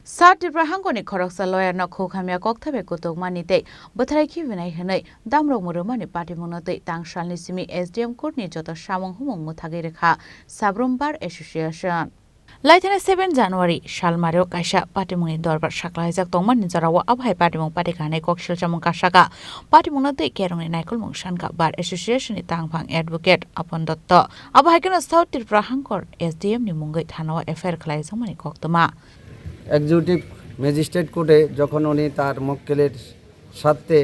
Sa Tripura hangoni khoroksa lawyer na khokhamya kokthabe kutok manite bothrai khibenai hanai damrok murumani party monotei tangsalni simi SDM court ni joto samong humong muthagi rekha Sabrumbar Association Laithane 7 January Shalmario Kaisa Patimuni Dorbar Shaklaijak Tongman Nizarawa Abhai Patimong Patikane Kokshil Chamong Kasaka Patimonate Kerong Naikol Mongshanka Bar Association Tangphang Advocate Apon Dotto Abhai Kana South Tripura Hangkor SDM ni Mungai Thanawa Affair Klaijamani Koktama executive magistrate কোর্টে যখন উনি তার মক্কেলের সাথে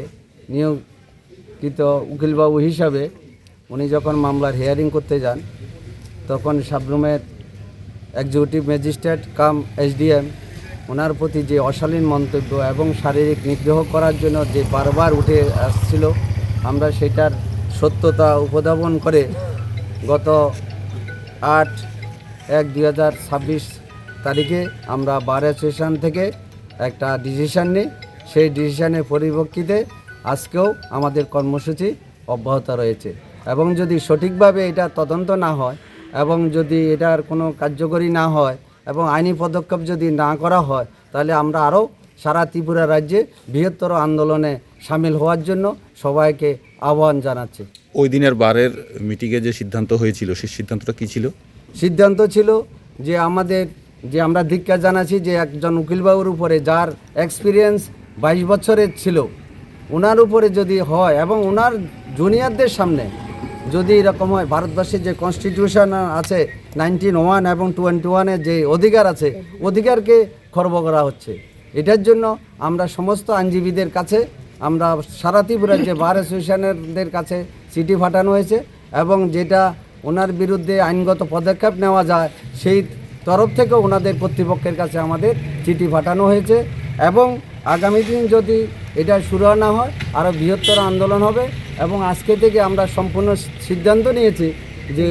নিয়োগকৃত উকিলবাবু হিসাবে উনি যখন মামলার হিয়ারিং করতে যান তখন সাবরুমের এক্সিকিউটিভ ম্যাজিস্ট্রেট কাম এসডিএম ওনার প্রতি যে অশালীন মন্তব্য এবং শারীরিক নিগ্রহ করার জন্য যে বারবার উঠে আসছিল আমরা সেটার সত্যতা উপধাবন করে গত 8/1/2026 তারিখে আমরা বার অ্যাসোসিয়েশন থেকে একটা ডিসিশন নিই সেই ডিসিশনের পরিপ্রেক্ষিতে আজকেও আমাদের কর্মসূচি অব্যাহত রয়েছে এবং যদি সঠিকভাবে এটা তদন্ত না হয় এবং যদি এটার কোনো কার্যকরী না হয় এবং আইনি পদক্ষেপ যদি না করা হয় তাহলে আমরা আরও সারা ত্রিপুরা রাজ্যে বৃহত্তর আন্দোলনে সামিল হওয়ার জন্য সবাইকে আহ্বান জানাচ্ছি। ওই দিনের বারের মিটিংয়ে যে সিদ্ধান্ত হয়েছিল সেই সিদ্ধান্তটা কী ছিল? সিদ্ধান্ত ছিল যে আমরা ধিক্কার জানাচ্ছি যে একজন উকিলবাবুর উপরে যার এক্সপিরিয়েন্স 22 বছরের ছিল ওনার উপরে যদি হয় এবং ওনার জুনিয়রদের সামনে যদি এরকম হয় ভারতবর্ষের যে কনস্টিটিউশন আছে 1901 এবং 21-এর যে অধিকার আছে অধিকারকে খর্ব করা হচ্ছে। এটার জন্য আমরা সমস্ত আইনজীবীদের কাছে আমরা সারা ত্রিপুরার যে বার অ্যাসোসিয়েশনের কাছে চিঠি পাঠানো হয়েছে এবং যেটা ওনার বিরুদ্ধে আইনগত পদক্ষেপ নেওয়া যায় সেই তরফ থেকে ওনাদের কর্তৃপক্ষের কাছে আমাদের চিঠি পাঠানো হয়েছে এবং আগামী দিন যদি এটা শুরু না হয় আরও বৃহত্তর আন্দোলন হবে এবং আজকে থেকে আমরা সম্পূর্ণ সিদ্ধান্ত নিয়েছি যে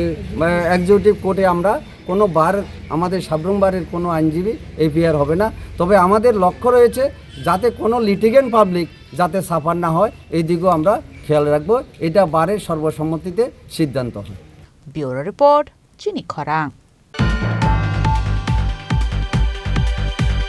এক্সিকিউটিভ কোর্টে আমরা কোনো বার আমাদের সাবরুমবারের কোনো আইনজীবী এপিআর হবে না। তবে আমাদের লক্ষ্য রয়েছে যাতে কোনো লিটিগেন্ট পাবলিক যাতে সাফার না হয় এই দিকেও আমরা খেয়াল রাখবো। এটা বারের সর্বসম্মতিতে সিদ্ধান্ত হয়। ব্যুরো রিপোর্ট চিনি খরাং।